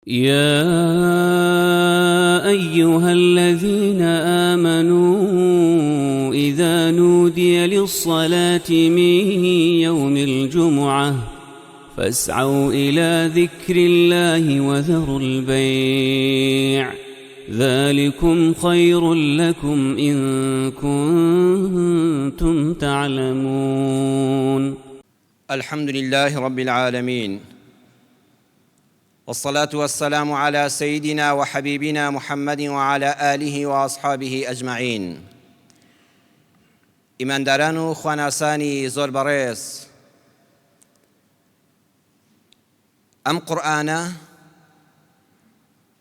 يا أيها الذين آمنوا إذا نودي للصلاة من يوم الجمعة فاسعوا إلى ذكر الله وذروا البيع ذلكم خير لكم إن كنتم تعلمون. الحمد لله رب العالمين، والصلاة والسلام على سيدنا وحبيبنا محمد وعلى آله وأصحابه أجمعين. ئیمانداران و خواناسانی زۆر بەڕێز، ئەم قورئانە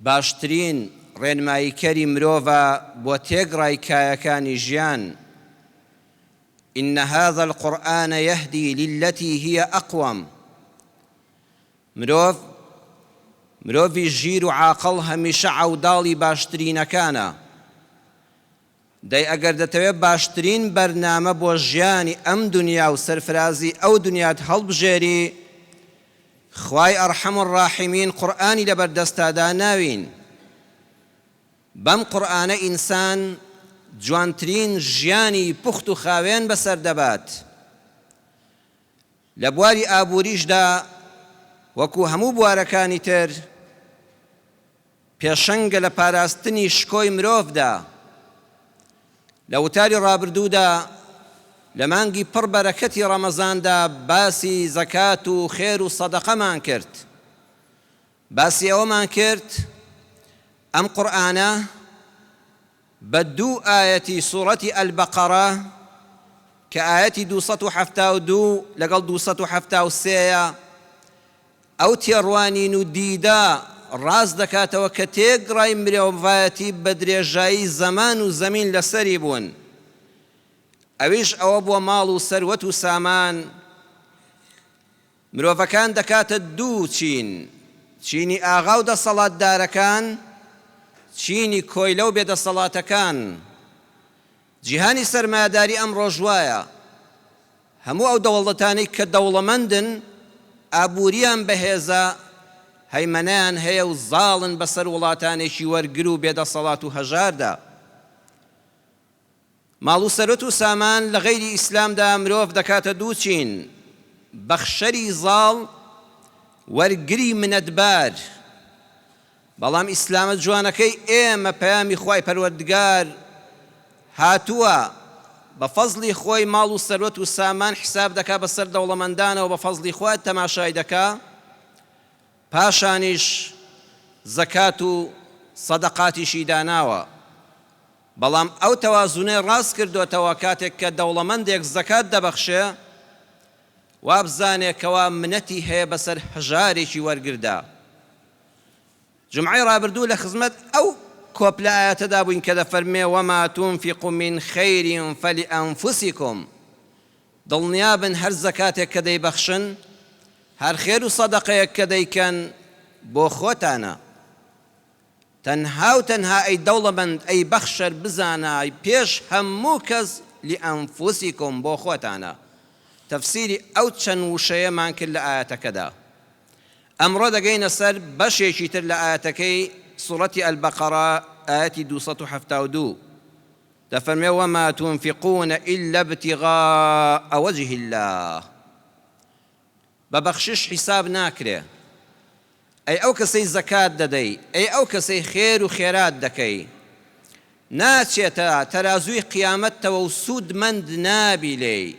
باشترین ڕێنماییکەری مرۆڤە بۆ تێگڕای کایەکانی ژیان. إن هذا القرآن يهدي للتي هي أقوم. مرۆڤی ژیر و عاقڵ هەمیشە عەوداڵی باشترینەکانە. دەی ئەگەر دەتەوێت باشترین بەرنامە بۆ ژیانی ئەم دنیا و سەرفرازی ئەو دنیات هەڵبژێری، خوای ئەرحەم الراحیمین قورئانی لەبەردەستادا ناوین. بەم قورئانە ئینسان جوانترین ژیانی پوخت و خاوێن بەسەر دەبات. لە بواری ئابووریشدا وەکو هەموو بوارەکانی تر پێشەنگە لە پاراستنی شکۆی مرۆڤدا. لە وتاری ڕابردوودا لە مانگی پڕ بەرەکەتی ڕەمەزاندا باسی زەکات و خێر و سەدەقەمان کرد. باسی ئەوەمان کرد ئەم قورئانە بە دوو ئایەتی سوورەتی ئەلبەقەرە کە ئایەتی 272 لەگەڵ 273 ئەو تێڕوانین و دیدە ڕاست دەکاتەوە کە تێگڕای مرۆڤایەتی بە درێژایی زەمان و زەمین لەسەری بوون. ئەویش ئەوە بۆ ماڵ و سەروەت و سامان. مرۆڤەکان دەکاتە دوو چین: چینی ئاغا و دەسەڵاتدارەکان، چینی کۆیلە و بێدەسەڵاتەکان. جیهانی سەرمایەداری ئەم ڕۆژوایە. هەموو ئەو دەوڵەتانەی کە دەوڵەمەندن ئابووریان بەهێزە، هەیمەنەیان هەیە و زاڵن بەسەر وڵاتانێکی وەرگر و بێدەسەڵات و هەژاردا. ماڵ و سەرەت و سامان لە غەیری ئیسلامدا مرۆڤ دەکاتە دوو چین: بەخشەری زاڵ، وەرگری منەتبار. بەڵام ئیسلامە جوانەکەی ئێمە پەیامی خوای پەروەردگار هاتووە بە فەزلی خۆی ماڵ و سەروەت و سامان حساب دەکا بەسەر دەوڵەمەندانەوە، بە فەزلی خۆی تەماشای دەکا، پاشانیش زەکات و سەدەقاتیشی داناوە. بەڵام ئەو تەوازونەی ڕاست کردوێتەوە کاتێک کە دەوڵەمەندێک زەکات دەبەخشێ، وا بزانێکەوە منەتی هەیە بەسەر هەژارێکی وەرگردا. جمعەی ڕابردوو لە خزمەت ئەو کۆپلە ئایەتەدا بووین کە دەفەرمێ وەما تونفقوا من خەیر فەلئەنفوسیکم. دڵنیابن هەر زەکاتێک کە دەیبەخشن، هەر خێر و سەدەقەیەک کە دەیکەن بۆ خۆتانە. تەنها و تەنها ئەی دەوڵەمەند، ئەی بەخشەر، بزانە پێش هەموو کەس لئەنفوسیکم، بۆ خۆتانە. تەفسیری ئەو چەند وشەیەمان کرد لە ئایەتەکەدا. ئەمڕۆ دەگەینە سەر بەشێکی تر لە ئایەتەکەی سوورەتی ئەلبەقەرە ئایەتی 272. دەفەرمێ وەما تونفقون إلا ابتغاء وجه الله. بەبەخشش حیساب ناکرێ. ئەی ئەو کەسەی زەکات دەدەی، ئەی ئەو کەسەی خێر و خێرات دەکەی، ناچێتە تەرازووی قیامەتەوە و سوودمەند نابی لێی.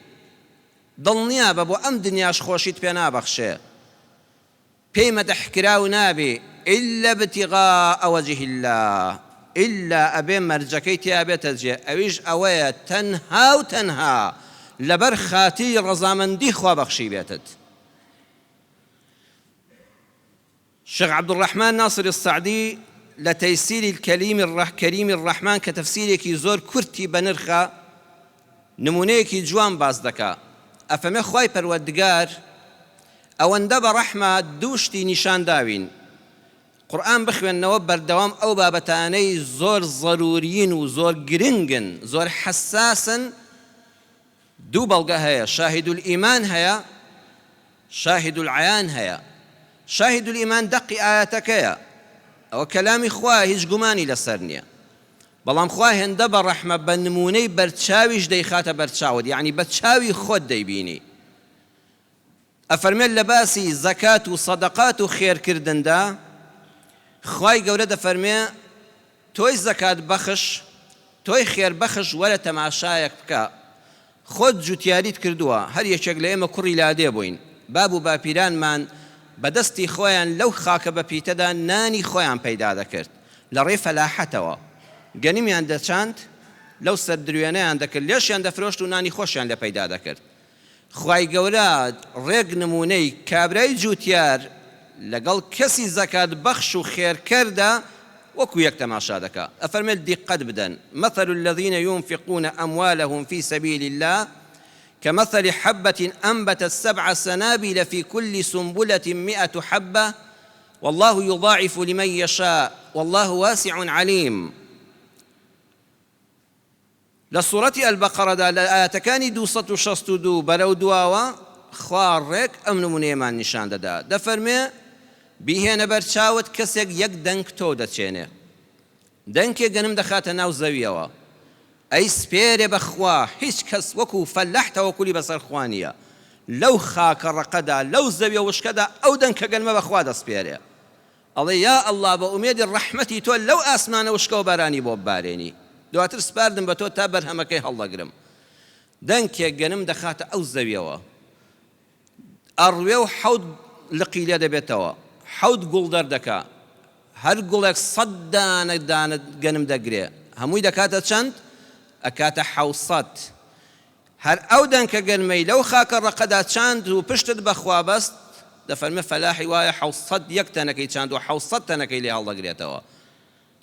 دڵنیابە بۆ ئەم دنیاش خۆشیت پێ نابەخشێ، پێی مەدەحکراو نابێ. إلا ابتغاء وجه الله، إلا ئەبێ مەرجەکەی تیا بێتە جێ. ئەویش ئەوەیە تەنها و تەنها لەبەر خاتی ڕەزامەندی خوابەخشی بێتت. شيخ عبد الرحمن ناصر السعدي لتيسير كريم الرحمن كتفسيرك زور كرتي بنرخا نمونيكي جوان باز دكا. أفمي خواي پروردگار ئەوەندە بە ڕەحمە دووشتی نیشان داوین. قورئان بخوێننەوە بەردەوام ئەو بابەتانەی زۆر ضەروریین و زۆر گرنگن، زۆر حەساسن. دوو بەڵگە هەیە: شاهد الئیمان هەیە، شاهد العیان هەیە. شاهد الئیمان دەقی ئاەتەکەیە. ئەوە کەلامی خوا هیچ گومانی لەسەر نییە بەڵام خوا هێندە بە ڕەحمە بە نمونەی بەرچاویش دەیخاتە بەرچاوت یعنی بە چاوی خۆت دەیبینی ئەفەرمێت لە باسی زەکات و سەدەقات و خێرکردندا خوای گەورە دەفەرمێ تۆی زەکات بەخش تۆی خێر بەخش وەرە تەماشایەک بکە خۆت جوتیاریت کردووە هەر یەکێک لە ئێمە کوڕی لادێ بووین باب و باپیرانمان بەدەستی خۆیان لەو خاکە بە پیتەدا نانی خۆیان پەیدا دەکرد لە ڕێی فەلاحەتەوە گەنیمیان دەچاند لەو سەر دروێنەیان دەکرد لێشیان دەفرۆشت و نانی خۆشیان لە پەیدا دەکرد خوای گەورە ڕێک نمونەی کابرای جوتیار لەگەڵ کەسی زەکات بەخش و خێرکەردا وەکو یەک تەماشا دەکا ئەفەرمێت دیقەت بدەن مثل الذين ينفقون أموالهم في سبيل الله كمثل حبة أنبتت 7 سنابل في كل سنبلة 100 حبة والله يضاعف لمن يشاء والله واسع عليم لسورة البقرة لآياتكاني 262 بلو دواوا خوارك أم نمونيمان نشان دادا دفرمي بيهێنە بەرچاوت کەسێک یەک دەنگ تۆ دەچێنێ دەنگێک گەنم دەخاتە ناو زەویەوە ئەی سپێرێ بەخوا هیچ کەس وەکو فەلاح تەوەکولی بەسەر خوا نییە لەو خاکە ڕقەدا لەو زەویە وشکەدا ئەو دەنگ کە گەنمە بەخوا دەسپێرێ ئەڵێ یا ئەڵڵا بە ئومێدی ڕەحمەتی تۆ لەو ئاسمانە وشکە و بارانی بۆ ببارێنی دواتر سپاردم بە تۆ تا بەرهەمەکەی هەڵدەگرم دەنگێک گەنم دەخاتە ئەو زەویەوە ئەڕوێ و 7 لقی لێ دەبێتەوە 7 گوڵ دەردەکا هەر گوڵێک 100 دانە گەنم دەگرێ هەمووی دەکاتە چەند؟ ئەکاتە 700 هەر ئەو دەنکە گەنمەی لەو خاکە ڕقەدا چاند و پشتت بەخوا بەست دەفەرمێ فەلاحی وایە 700 یەک تەنەکەی چاند و 700 تەنەکەی لێ هەڵدەگرێتەوە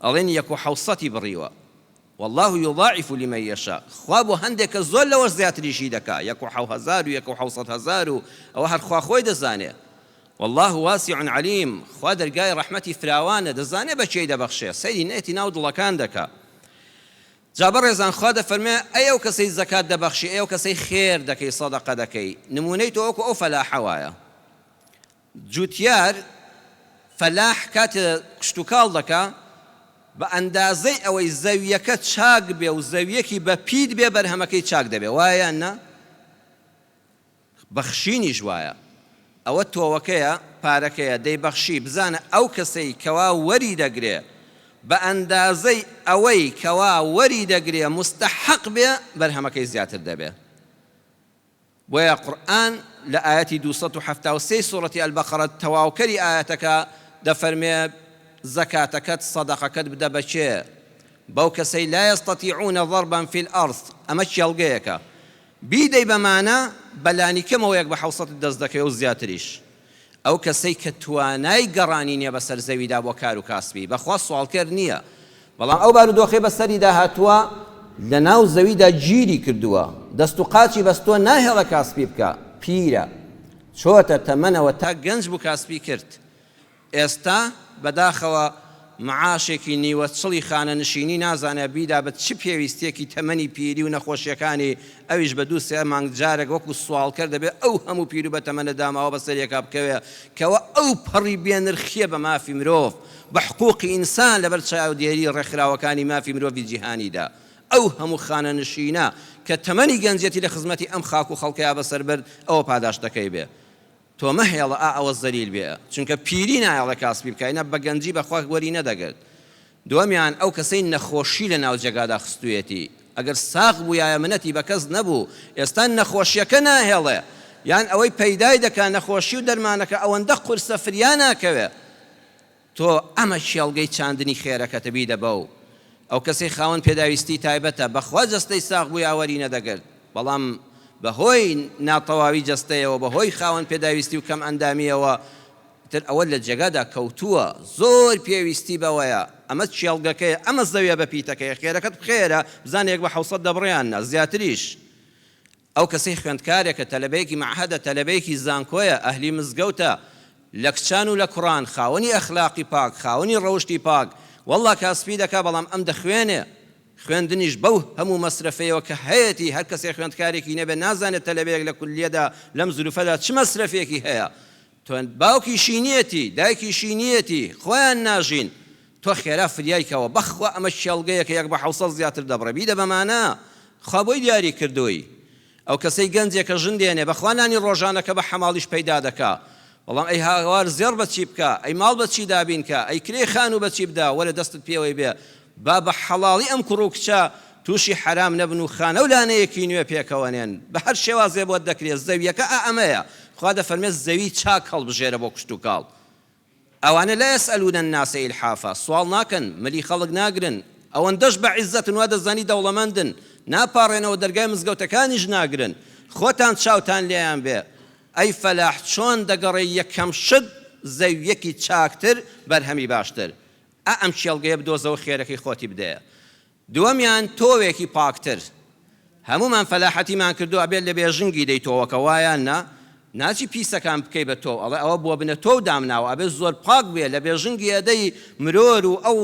ئەڵێن 1 بڕیوە والله يضاعف لمن يشاء خوا بۆ هەندێکە زۆر لەوە زیاتریشی دەکا 1,700 و 1,700 و ئەوە هەر خوا خۆی دەزانێ والله واسع عليم خوا دەرگای ڕەحمەتی فراوانە دەزانێ بەچێی دەبەخشێ سەیری نێتی ناو دڵەکان دەکا جا بەڕێزان خوا دەفەرمێ ئەو کەسەی زەکات دەبەخشی ئەو کەسەی خێر دەکەی سەدەقە دەکەی نمونەی تۆ وەکو ئەو فەلاحە وایە جوتیار فەلاح کاتێ کشت و کاڵ دەکا بە ئەندازەی ئەوەی زەویەکە چاک بێ و زەویەکی بە پیت بێ بەرهەمەکەی چاک دەبێ وایە نە بەخشینیش وایە ئەوە تۆوەکەیە پارەکەیە دەیبەخشی بزانە ئەو کەسەی کەوا وەری دەگرێ بە ئەندازەی ئەوەی کەوا وەری دەگرێ مستحق بێ بەرهەمەکەی زیاتر دەبێ بۆیە قورئان لە ئاەتی 273 سوڕەتی ئەلبەقەرە تەواوکەری ئاەتەکە دەفەرمێ زەکاتەکەت سەدەقەکەت بدە بەچێ بەو کەسەی لا يستطيعون ضربا في الأرض ئەمە چێڵگەیەکە بیدەی بەمانە بەلانیکەمەوە یەک بە 700 دەست دەکەی و زیاتریش ئەو کەسەی کە توانای گەڕانی نییە بەسەر زەویدا بۆ کار و کاسبی بەخوا سوالکرد نییە بەڵام ئەو بارودۆخەی بەسەریدا هاتووە لە ناو زەویدا گیری کردووە دەست و قاچی بەستۆ ناهێڵە کاسبی بکە پیرە چۆتە تەمەنەوە تا گەنج بوو کاسبی کرد ئێستا بەداخەوە معاشێکی نیوە چڵی خانە نشینی نازانە بیدا بە چ پێویستێکی تەمەنی پیری و نەخۆشیەکانی ئەویش بە 2-3 مانگ جارێک وەکو سوالکرد دەبێت ئەو هەموو پیر و بە تەمەنە داماوە بەسەرێکا بکەوێ کەوە ئەو پەڕی بێنرخیە بە مافی مرۆڤ بە حقوقی ئینسان لەبەر چاودێری ڕێکخراوەکانی مافی مرۆڤی جیهانیدا ئەو هەموو خانە نشینە کە تەمەنی گەنجەتی لە خزمەتی ئەم خاک و خەڵکەیە بەسەر برد ئەوە پاداش دەکەی بێ تۆ مەهێڵە ئەوە زەلیل بێ چونکە پیری نایەڵە کاسبی بکەینە بە گەنجی بەخوا وەری نەدەگرت دووەمیان ئەو کەسەی نەخۆشی لە ناو جێگادا خستوێتی ئەگەر ساغ بوو یایە منەتی بە کەس نەبوو ئێستا نەخۆشیەکە ناهێڵێ یان ئەوەی پەیدای دەکا نەخۆشی و دەرمانەکە ئەوەندە قورسە فریا ناکەوێ تۆ ئەمە شێڵگەی چاندنی خێرەکەتە بیدە بەو ئەو کەسەی خاوەن پێداویستی تایبەتە بەخوا جەستەی ساغ بوو یاوەری نەدەگرت بەڵام بەهۆی ناتەواوی جەستەیەوە بەهۆی خاوەن پێداویستی و کەم ئەندامیەوە تر ئەوە لە جێگادا کەوتووە زۆر پێویستی بەوەیە ئەمە چێڵگەکەیە ئەمە زەویە بە پیتەکەی خێرەکەت بخێرە بزانێک بە 700 دەبڕیانە زیاتریش ئەو کەسەی خوێندکارێکە تەلەبەیەکی معهەدە تەلەبەیەکی زانکۆیە ئەهلی مزگەوتە لە کچان و لە کوڕان خاوەنی ئەخلاقی پاک خاوەنی ڕەوشتی پاک وەڵڵا کاسبی دەکا بەڵام ئەم دەخوێنێ خوێندنیش بەو هەموو مەسرفەیەوە کە هەیەی هەر کەسێ خوێندکارێکی نەبێ نازانێت تەلەبەیەک لە کولیەدا لەم زولوفەدا چ مەسرفێکی هەیە تۆ باوکی شینیەتی دایکی شینیەتی خۆیان ناژین تۆ خێرا فریایکەوە بەخوا ئەمە شێڵگەیەکە یەک بە 600 زیاتر دەبڕێ بیدە بەمانە خوا بۆی دیاری کردووی ئەو کەسەی گەنجێکە ژن دێنێ بەخوا نانی ڕۆژانەکە بە حەماڵیش پەیدا دەکا بەڵام ئەی هاوار زێڕ بەچی بکە ئەی ماڵ بەچی دابینکە ئەی کرێ خان و بەچی بدا وەرە دەستت پێوەی بێ با بە حەڵاڵی ئەم کوڕ و کچە تووشی حرام نەبن و خانە و لانەیەکی نوێ پێکەوەنێن بە هەر شێوازێ بۆت دەکرێت زەویەکە ئەمەیە خوا دەفەرمێت زەوی چاک هەڵبژێرە بۆ کشت و کاڵ ئەوانە لا یەسئەلوونە الناس ئیلحافا سوال ناکەن ملی خەڵک ناگرن ئەوەندەش بە عیززەتن وا دەزانی دەوڵەمەندن ناپاڕێنەوە دەرگای مزگەوتەکانیش ناگرن خۆتان چاوتان لێیان بێ ئەی فەلاح چۆن دەگەڕێ یەکەم شت زەویەکی چاکتر بەرهەمی باشتر ئەم شێڵگەیە بدۆزەوە خێرەکەی خۆتی بدەیە دووەمیان تۆوێکی پاکتر هەمومان فەلاحەتیمان کردو ئەبێت لە بێژنگی دەیتەوەکە وایان نا ناچی پیسەکان بکەی بە تۆ ئەڵێ ئەوە بۆ بنە تۆ دامناوە ئەبێت زۆر پاک بێ لە بێژنگی ئەدەی مرۆر و ئەو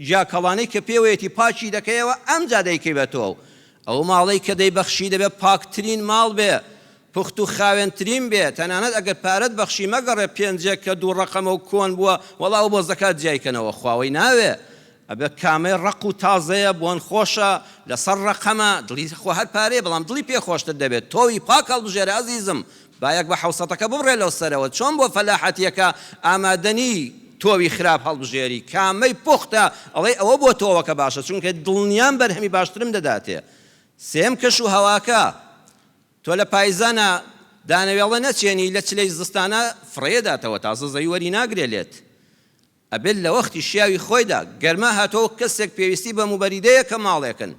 جاکەڵانەی کە پێوەیەتی پاچی دەکەیەوە ئەمجا دەیکەی بە تۆ ئەو ماڵەی کە دەیبەخشی دەبێت پاکترین ماڵ بێ پوخت و خاوێنترین بێ تەنانەت ئەگەر پارەت بەخشی مەگەڕێ پێنجێک کە دوو ڕەقەمە و کۆن بووە وەڵاو بۆ زەکات جیایکەنەوە خواوەی ناوێ ئەبێ کامەی ڕق و تازەیە بۆن خۆشە لەسەر ڕەقەمە دڵی خۆ هەر پارێ بەڵام دڵی پێ خۆشتر دەبێت تۆوی پاک هەڵبژێرە عەزیزم بایەک بە حەوسەتەکە ببڕێ لەو سەرەوە چۆن بۆ فەلاحەتیەکە ئامادەنی تۆوی خراپ هەڵبژێری کامەی پوختە ئەڵێ ئەوە بۆ تۆوەکە باشە چونکە دڵنیان بەرهەمی باشترم دەداتێ سێم کەش و هەواکە تۆ لە پایزانە دانەوێڵە نەچێنی لە چلەی زستانە فڕێداتەوە تازە زەوی ناگرێ لێت ئەبێت لە وەختی شیاوی خۆیدا گەرما هاتەوە کەسێک پێویستی بە موبەریدەیە کە ماڵێکن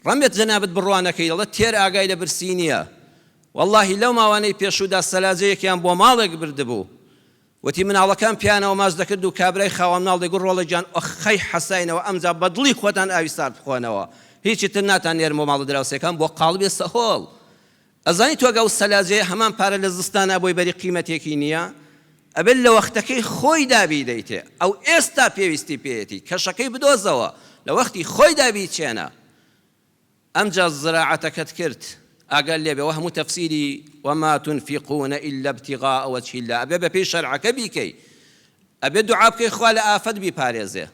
ڕەمبێت جەنابەت بڕوانەکەی دەڵێت تێر ئاگای لە برسی نییە واللهی لەو ماوانەی پێشودا سەلاجەیەکیان بۆ ماڵێک بردبوو وتی مناڵەکان پیانەوە ماچ دەکرد و کابرای خاوە مناڵ دەیگوت ڕۆڵە گیان ئەخەی حەساینەوە ئەمجا بەدڵی خۆتان ئاوی سارد بخۆنەوە هیچی تر ناتان نێرمە ماڵە دراوسەکان بۆ قاڵبێ سەهۆڵ ئەزانی تۆگە و سەلاجەیە هەمان پارە لە زستانە بۆی بەری قیمەتێکی نییە ئەبێت لە وەختەکەی خۆی دابی دەیتێ ئەو ئێستا پێویستی پێیەتی کەشەکەی بدۆزەوە لە وەختی خۆی دابی چێنە ئەمجا زراعەتەکەت کرد ئاگەر لێبێ وە هەموو تەفسیری وما تنفقون إلا ابتغاء وجه الله ئەبێ بە پێی شەرعەکە بیکەی ئەبێ دوعا بکەی خوا لە ئافەت بیپارێزێ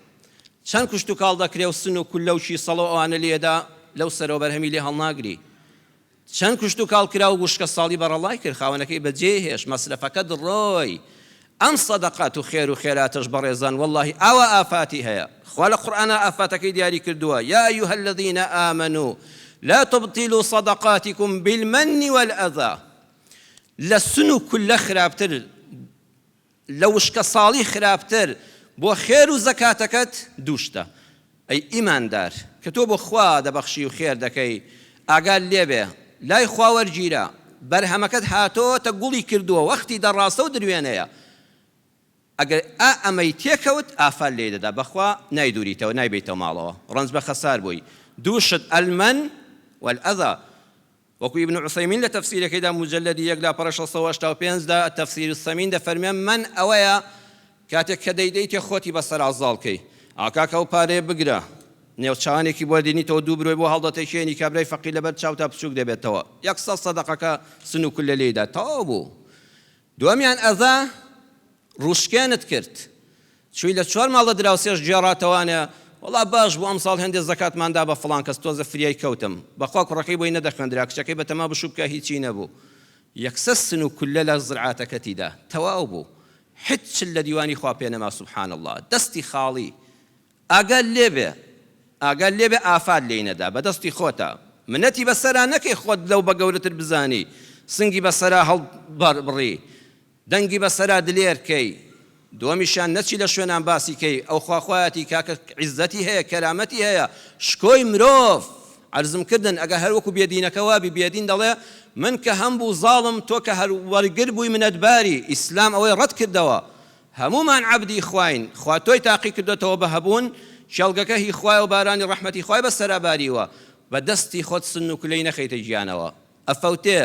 چەند کوشت و کاڵ دەکرێ و سن و کولە و شیسەڵە و ئەوانە لێدا لەو سەرەوە بەرهەمی لێ هەڵناگری چەند کوشت و کاڵ کرا و گوشکە ساڵی بەڕەڵای کرد خاوەنەکەی بەجێ هێش مەسرەفەکە دڕۆی ئەم سەدەقات و خێر و خێراتش بەڕێزان والله ئەوە ئافاتی هەیە خوا لە قورئانە ئافاتەکەی دیاری کردووە یا أيها الذين آمنوا لا تبطلوا صدقاتكم بالمن والأذى لسنو كل خرابتر لوشك صالي خرابتر بو خير وزكاتكت دوشتا أي إيمان دار كتب خوا دبخشي وخير دكي أقال ليبه لا يخوا ورجيرا برهمكت هاتو تقولي كردوا وقتي دراسة ودروينيا أقل أمي تيكوت آفال ليدا دا بخوا نايدوريتا ونايبيتا مالوا رنز بخسار بوي دوشت المن والأذى وكو ابن عثيمين لتفسير كده مجلد يقلا برش الصواشتا وبينز دا التفسير الثمين دا فرميان من أويا كاتك كديديت خوتي بسر عزالكي عكاك أو باري بقرا نێوچانێکی بۆ دێنیتەوە دوو برۆی بۆ هەڵدەتەشێنی کابرای فەقیر لەبەر چاوتا بچووک دەبێتەوە یەکسەد سەدەقەکە سن و کولە لێدا تەواو بوو دووەمیان ئەذا ڕوشکێنت کرد چووی لە چوار ماڵە دراوسێش گێڕاتەوانە وەڵا باش بۆ ئەم ساڵ هەندێک زەکاتماندا بە فڵان کەس تۆزە فریای کەوتم بەخوا کوڕەکەی بۆی نەدەخوێندرا کچەکەی بەتەما بشوو بکە هیچی نەبوو یەکسەد سن و کولە لە زرعاتەکەتیدا تەواو بوو هیچ لە دیوانی خوا پێ نەما سوبحان الله دەستی خاڵی ئاگەر لێبێ ئافات لێی نەدا بەدەستی خۆتە منەتی بەسەرا نەکەی خۆت لەو بە گەورەتر بزانی سنگی بەسەرا هەڵبڕی دەنگی بەسەرا دلێرکەی دووەمیشان نەچی لە شوێنان باسی کەی ئەو خواخوایەتی کاکە عیزەتی هەیە کەرامەتی هەیە شکۆی مرۆڤ عەرزم کردن ئەگە هەر وەکو بێدینەکە وابی بێدین دەڵێ من کە هەم بوو زاڵم تۆ کە هەر وەرگر بووی منەتباری ئیسلام ئەوەی ڕەت کردەوە هەمومان عەبدی خواین خوا تۆی تاقی کردوێتەوە بە هەبوون شەڵگەکە هی خوای و بارانی ڕەحمەتی خوای بەسەرا باریوە بە دەستی خۆت سن و کولەی نەخەیتە گیانەوە ئەفەوتێ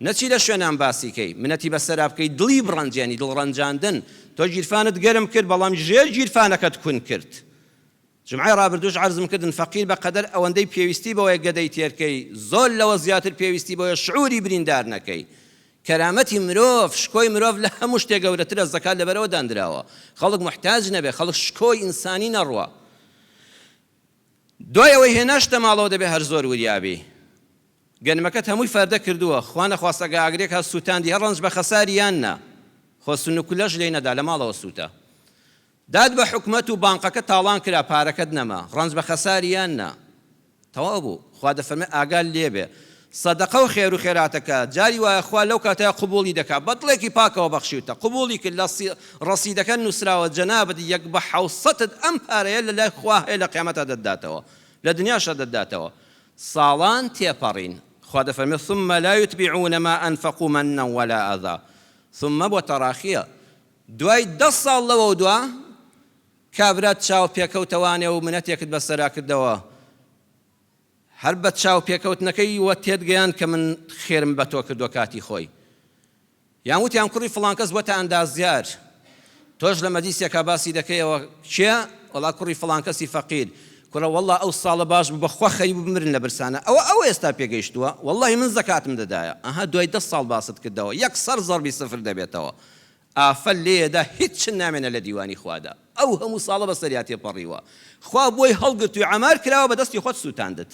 نەچی لە شوێنان باسی کەی منەتی بەسەرا بکەی دڵی بڕەنجێنی دڵڕەنجاندن تۆ گیرفانت گەرم کرد بەڵام ژێر گیرفانەکەت کون کرد جمعای ڕابردووش عەرزم کردن فەقیر بەقەدەر ئەوەندەی پێویستی بەوەی گەدەی تێرکەی زۆر لەوە زیاتر پێویستی بەوەی شعوری بریندار نەکەی کەرامەتی مرۆڤ شکۆی مرۆڤ لە هەموو شتێک گەورەترە زەکات لەبەرەوە دانراوە خەڵک محتاج نەبێ خەڵک شکۆی ئینسانی نەڕوە دوای ئەوەی هێناشتە ماڵەوە دەبێ هەر زۆر وریابی گەنمەکەت هەمووی فەردە کردووە خوا نەخواستە ئاگرێک هە سووتاندی هەر ڕەنج بە خەساری یاننا خۆ سنوکولەش لێی نەدا لە ماڵەوە سووتە داد بە حکومەت و بانقەکە تاڵان کرا پارەکەت نەما ڕەنج بە خەساری یاننا تەواو بوو خوا دەفەرمێ ئاگال لێبێ سەدەقە و خێر و خێراتەکە جاری وایە خوا لەو کاتەیە قبوڵی دەکات بەدڵێکی پاکەوە بەخشیوتە قبوڵی کرد لە ڕەسیدەکە نووسراوە جەنابەت 1/700 ئەم پارەیە لە لای خوا هەیە لە قیامەتە دەداتەوە لە دنیاشە دەداتەوە ساڵان تێپەڕین خوا دەفەرمێ ثم لا يتبعون ما أنفقوا منا ولا أذى ثم بۆ تەراخیە دوای 10 ساڵ لەوە دووە کابرات چاو پێکەوتەوانێ و منەتێکت بەسەرا کردەوە هەر بە چاو پێکەوتنەکەی وە تێدگەیان کە من خێرم بە تۆ کردووە کاتی خۆی یان وتیان کوڕی فڵان کەس بۆتە ئەندازیار تۆش لە مەجلیسێکا باسی دەکەیەوە کێ وەڵا کوڕی فڵان کەسی فەقیر کوڕە وەڵا ئەو ساڵە باش بوو بەخوا خەری بمرن لە برسانە ئەوە ئێستا پێگەیشتووە وەڵڵاهی من زەکاتم دەدایە ئەها دوای 10 ساڵ باست کردەوە 100 زەربی سفر دەبێتەوە ئافە لێدا هیچ نامێنە لە دیوانی خوادا ئەو هەموو ساڵە بەسەریا تێپەڕیوە خوا بۆی هەڵگرتووی عەمار کراوە بەدەستی خۆت سووتاندت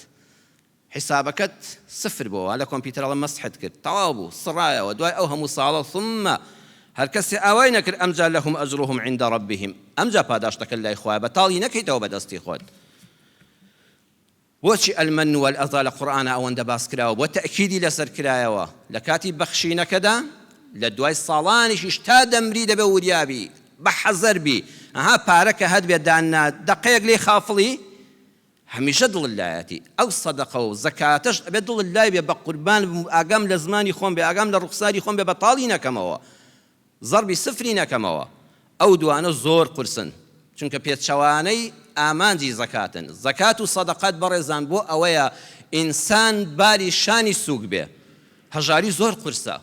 حسابەکەت سفر بووە لە کۆمپیوتەرەڵە مەسحت کرد تەواو بوو سڕایەوە دوای ئەو هەموو ساڵە ثم هەر کەسێ ئاوای نەکرد ئەمجا لەهم ئەجرهم عند ربهم ئەمجا پاداشتەکە لای خوایە بەتاڵی نەکەیتەوە بەدەستی خۆت بۆچی ئەلمەن والئەذا لە قورئانە ئەوەندە باس کراوە بۆ تەئکیدی لەسەر کرایەوە لە کاتی بەخشینەکەدا لە دوای ساڵانیشیش تا دەمری دەبێ وریابی بە حەزەر بی ئەها پارەکە هەت بێ داننا دەقەیەک لێ خافڵی هەمیشە دڵ لایەتی ئەو سەدەقە و زەکاتەش ئەبێ دڵ لای بێ بە قوربان ئاگام لە زمانی خۆم بێ ئاگام لە ڕوخساری خۆم بێ بەتاڵی نەکەمەوە زەربی سفری نەکەمەوە ئەو دوانە زۆر قورسن چونکە پێچەوانەی ئامانجی زەکاتن زەکات و سەدەقات بەڕێزان بۆ ئەوەیە ئینسان باری شانی سووک بێ هەژاری زۆر قورسە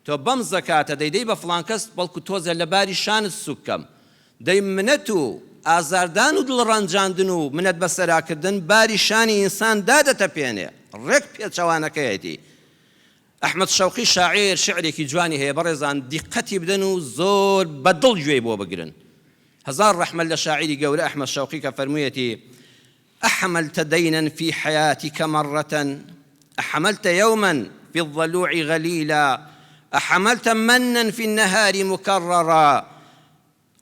تۆ بەم زەکاتە دەیدەی بە فڵان کەس بەڵکو تۆزە لە باری شانت سووکەم دەی منەت و ئازاردان و دڵڕەنجاندن و منەت بەسەراکردن باری شانی ئینسان دادەتەپێنێ ڕێک پێچەوانەکەیەتی ئەحمەد شەوقی شاعیر شعرێکی جوانی هەیە بەڕێزان دیقەتی بدەن و زۆر بەدڵ گوێی بۆ بگرن هزار رحمة لشاعري قول أحمد شوقي كفرميتي أحملت دينا في حياتك مرة أحملت يوما في الضلوع غليلا أحملت منا في النهار مكررا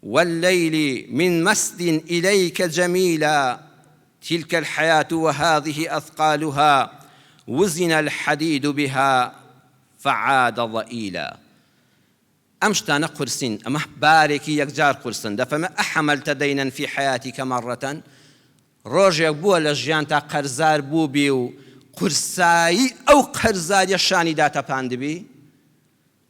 والليل من مسد إليك جميلا تلك الحياة وهذه أثقالها وزن الحديد بها فعاد ضئيلا أمشتان قرسين أما باركي يكجار قرسن دفما أحملت دينا في حياتك مرة روجك بو لجيان تا قرزار بو بيو قرساي أو قرزار يشاني داتا باندبي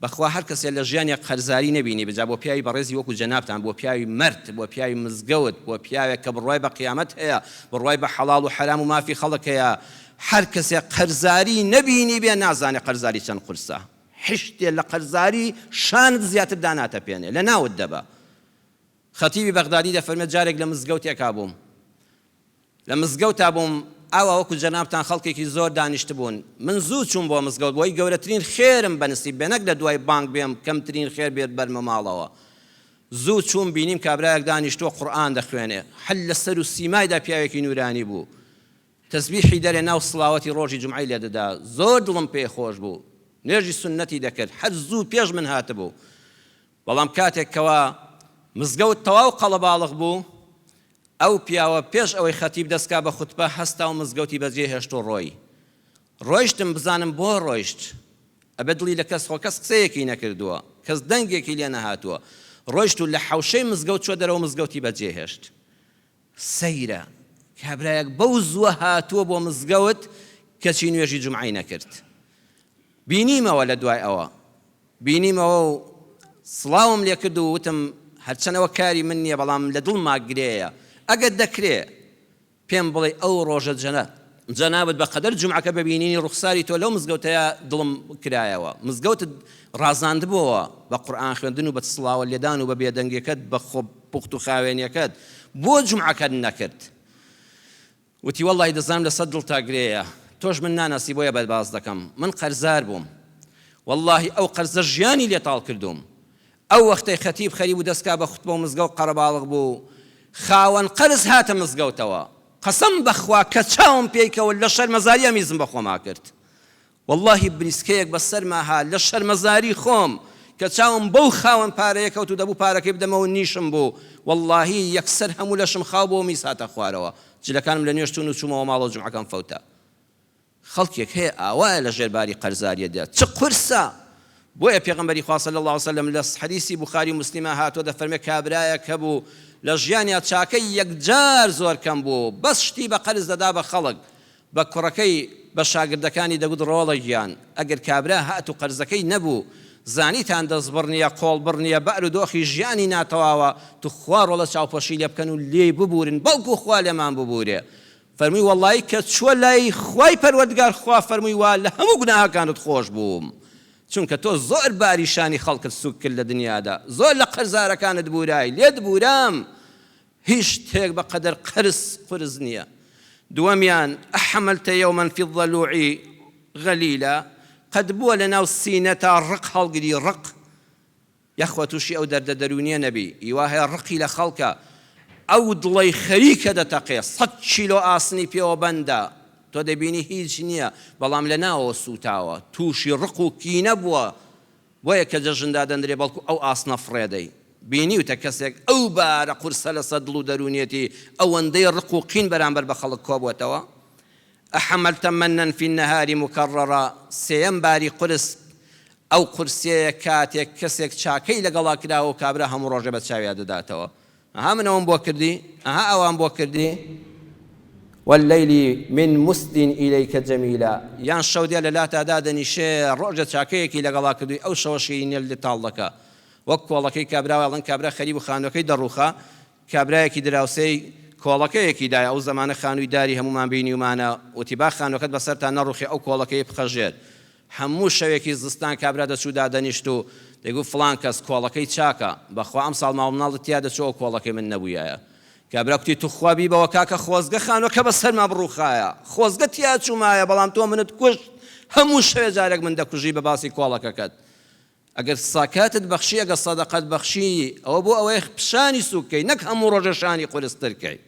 بەخوا هەر کەسێ لە ژیانی قەرزاری نەبینی بجا بۆ پیاوی بەڕێزی وەکو جەنابتان بۆ پیاوی مرد بۆ پیاوی مزگەوت بۆ پیاوێک کە بڕوای بە قیامەت هەیە بڕوای بە حەڵاڵ و حەرام و مافی خەڵک هەیە هەر کەسێ قەرزاری نەبینی بێ نازانێ قەرزاری چەند قورسە حشتێ لە قەرزاری شانت زیاتر داناتەپێنێ لە ناوت دەبە خەتیبی بەغدادی دەفەرمێت جارێک لە مزگەوتێکا بووم لە مزگەوتا بووم ئاوا وەکو جەنابتان خەڵکێکی زۆر دانیشت بوون من زوو چوون بۆ مزگەوت بۆی گەورەترین خێرم بەنسیب بێ نەک لە دوای بانک بێم کەمترین خێر بێت بەرمە ماڵەوە زوو چوون بینیم کابرایەک دانیشتووە قورئان دەخوێنێ هەل لەسەر و سیمایدا پیاوێکی نورانی بوو تەسبیحی دەرێ ناو سڵاوەتی ڕۆژی جومعەی لێ دەدا زۆر دڵم پێی خۆش بوو نوێژی سونەتی دەکرد هەر زوو پێش من هاتبوو بەڵام کاتێک کەوا مزگەوت تەواو قەڵەباڵغ بوو ئەو پیاوە پێش ئەوەی خەتیب دەستکا بە خوتبە هەستا و مزگەوتی بەجێ هێشت و ڕۆی ڕۆیشتم بزانم بۆ ڕۆیشت ئەبێ دڵی لە کەس خۆ کەس قسەیەکی نەکردووە کەس دەنگێکی لێ نەهاتووە ڕۆیشت و لە حەوشەی مزگەوت چوە دەرەوە مزگەوتی بەجێ هێشت سەیرە کابرایەک بەو زووە هاتووە بۆ مزگەوت کەچی نوێژی جومعەی نەکرد بینیمەوە لە دوای ئەوە بینیمەوە و سڵاوم لێ کرد و وتم هەرچەنەوە کاری من نییە بەڵام لە دڵما گرەیە ئەگەر دەکرێ پێم بڵێ ئەو ڕۆژە جەنابەت بەقەدەر جومعەکە ببینینی ڕوخساری تۆ لەو مزگەوتەیە دڵم کرایەوە مزگەوتت ڕازاندبووە بە قورئان خوێندن و بە سڵاوە لێدان و بە بێدەنگیەکەت بە خۆ پوخت و خاوێنیەکەت بۆ جومعەکەت نەکرد وتی وەڵڵاهی دەزانم لەسەر دڵتا گرەیە تۆش من ناناسی بۆیە بەدباز دەکەم من قەرزار بووم والله ئەو قەرزە ژیانی لێتاڵ کردوم ئەو وەختەی خەتیب خەریب و دەستکا بە خوتبە و مزگەوت قەرەباڵغ بوو خاوەن قەرز هاتە مزگەوتەوە قەسەم بەخوا کە چاوم پێیکەوە لە شەرمەزاری ئەمیزم بە خۆما کرد والله بریسکەیەک بەسەرما ها لە شەرمەزاری خۆم کە چاوم بەو خاوەن پارەیە کەوت و دەبوو پارەکەی بدەمەوە نیشم بوو والله یەکسەر هەموو لەشم خاو بۆ میس هاتە خوارەوە جلەکانم لە نوێشتون و چوومەوە ماڵەوە جومعەکەم فەوتە خەڵکێک هەیە ئاوایە لە ژێرباری قەرزاریەدا چ قورسە بۆیە پێغەمبەری خوا صلی الله علیه وسلم لە حەدیثی بوخاری و مسلمە هاتووە دەفەرمێ کابرایەک هەبوو لە ژیانیا چاکەی یەکجار زۆر کەم بوو بەس شتی بە قەرز دەدا بە خەڵک بە کوڕەکەی بە شاگردەکانی دەگوت ڕۆڵە گیان ئەگەر کابرا هات و قەرزەکەی نەبوو زانیتان دەستبڕنیە قۆڵبڕنیە بەعر و دۆخی ژیانی ناتەواوە تو خوا ڕۆڵە چاوپۆشی لێ بکەن و لێی ببورن بەڵکو خوا لێمان ببورێ فەرمووی وەڵڵی کە چووە لای خوای پەروەردگار خوا فەرمووی وا لە هەموو گوناهەکانت خۆش بووم چونکە تۆ زۆر باریشانی خەڵکت سوک کرد لە دنیادا زۆر لە قەرزارەکانت بورای لێت بورام هیچ شتێک بەقەدەر قرس نییە دووەمیان ئەحەمەلتە یەومەن فی الضەلوع غەلیلە قەت بووە لەناو سینەتا ڕق هەڵگری ڕق یەخوا تووشی ئەو دەردە دەرونیە نەبی ئیوا هەیە ڕقی لە خەڵکە ئەو دڵی خەریکە دەتەقێ 100 کیلۆ ئاسنی پێوە بەندە تۆ دەبینی هیچ نییە بەڵام لە ناوەوە سوتاوە تووشی ڕق و کینە بووە بۆیە کە جەژندا دەندرێ بەڵکو ئەو ئاسنە فڕێدەی بینیوتە کەسێک ئەو بارە قورسە لەسەر دڵ و دەرونیەتی ئەوەندەی ڕق و قین بەرامبەر بە خەڵک کۆبووەتەوە ئەحەمەلتە مەنەن فی النەهار مکەڕەڕە سێیەم باری قورس ئەو قورسەیە کاتێک کەسێک چاکەی لەگەڵا کراوە و کابرا هەموو ڕۆژێ بە چاویا دەداتەوە ئەها منەوەم بۆ کردی ئەها ئەوان بۆ کردی والليل من مسد إليك جميلا یان شەودێ لە لاتادا دەنیشێ ڕۆژە چاکەیەکی لەگەڵا کردووی ئەو شەوەشی نێل لێ تاڵ دەکا وەک کۆڵەکەی کابراوەڵەن کابرا خەریب و خانوەکەی دەڕووخە کابرایەکی دراوسەی کۆڵەکەیەکی دایە ئەو زمانە خانووی داری هەمومان بینیومانە وتیبا خانوەکەت بەسەرتا نەڕوخی ئەو کۆڵەکەی بخەژێت هەموو شەوێکی زستان کابرا دەچوودا دەنیشت و دەیگوت فڵان کەس کۆڵەکەی چاکە بەخوا ئەم ساڵ ماڵ مناڵت تیا دەچۆ کۆڵەکەی من نەبوویایە کابرا کوتی تو خوا بیبەوە کاکە خۆزگە خانوەکە بەسەرما بڕووخایە خۆزگە تیا چوومایە بەڵام تۆ منت کوشت هەموو شەوێ جارێک من دەکوژی بە باسی کۆڵەکەکەت ئەگەر ساکاتت بەخشی ئەگەر سەدەقەت بەخشی ئەوە بۆ ئەوەی پیشانی سوکەی نەک هەموو ڕۆژە شانی قورسترکەی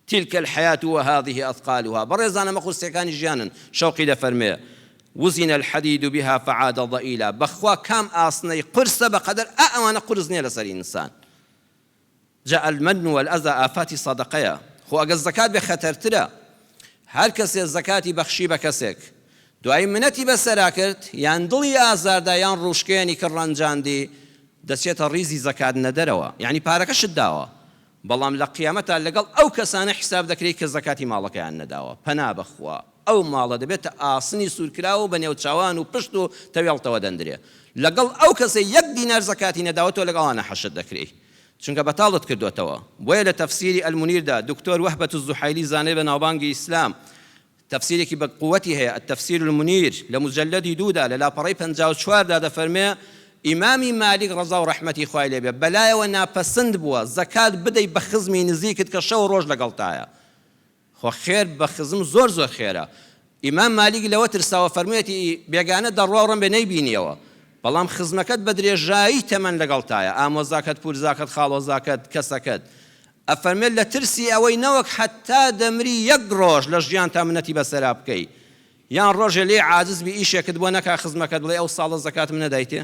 تلك الحياة وهذه أثقالها برزانا مخصوصيكان جيانا شوقي لفرمي وزن الحديد بها فعاد ضئيلا بخوا كام آصني قرص بقدر أأوانا قرصني لسر إنسان جاء المن والأذى آفات صدقيا خو أقل الزكاة بخطر ترى هر كسي الزكاة بخشي بكسيك دوای منەتی بەسەرا کرد یان دڵی ئازاردا یان ڕوشکێنی کڕەنجاندی دەچێتە ڕیزی زەکات نەدەرەوە یعنی پارەکەشت داوە بەڵام لە قیامەتە لەگەڵ ئەو کەسانە حیساب دەکرێت کە زەکاتی ماڵەکەیان نەداوە پەنا بەخوا ئەو ماڵە دەبێتە ئاسنی سوورکراوە بە نێوچاوان و پشت و تەوێڵتەوە دەندرێ لەگەڵ ئەو کەسە 1 دینار زەکاتی نەداوە تۆ لەگەڵانە حەشت دەکرێت چونکە بەتاڵت کردوێتەوە بۆیە لە تەفسیری ئەلمونیردا دکتۆر وەهبەت الزوحایلی زانێ بە ناوبانگی ئیسلام تفسيرك بقوته هي التفسير المنير لمجلد دودا للاپەڕەی 54 دا دەفەرمێ ئیمامی مالک ڕەزا و ڕەحمەتی خوای لێ بێ بەلایەوە ناپەسند بووە زەکات بدەی بە خزمی نزیکت کە شەو ڕۆژ لەگەڵتایە خۆ خێر بە خزم زۆر خێرە ئیمام مالک لەوە ترساوە فەرموویەتی بێگانە دەڕواڕم بێ نەیبینیەوە بەڵام خزمەکەت بە درێژایی تەمەن لەگەڵتایە ئامۆزاکەت پورزاکەت خاڵۆزاکەت کەسەکەت ئەفەرمێت لە ترسی ئەوەی نەوەک حتا دەمری 1 ڕۆژ لە ژیان تا منەتی بەسەرا بکەی یان ڕۆژێ لێ عاجز بی ئیشێکت بۆ نەکا خزمەکەت بڵێ ئەو ساڵە زەکات من نەدایتێ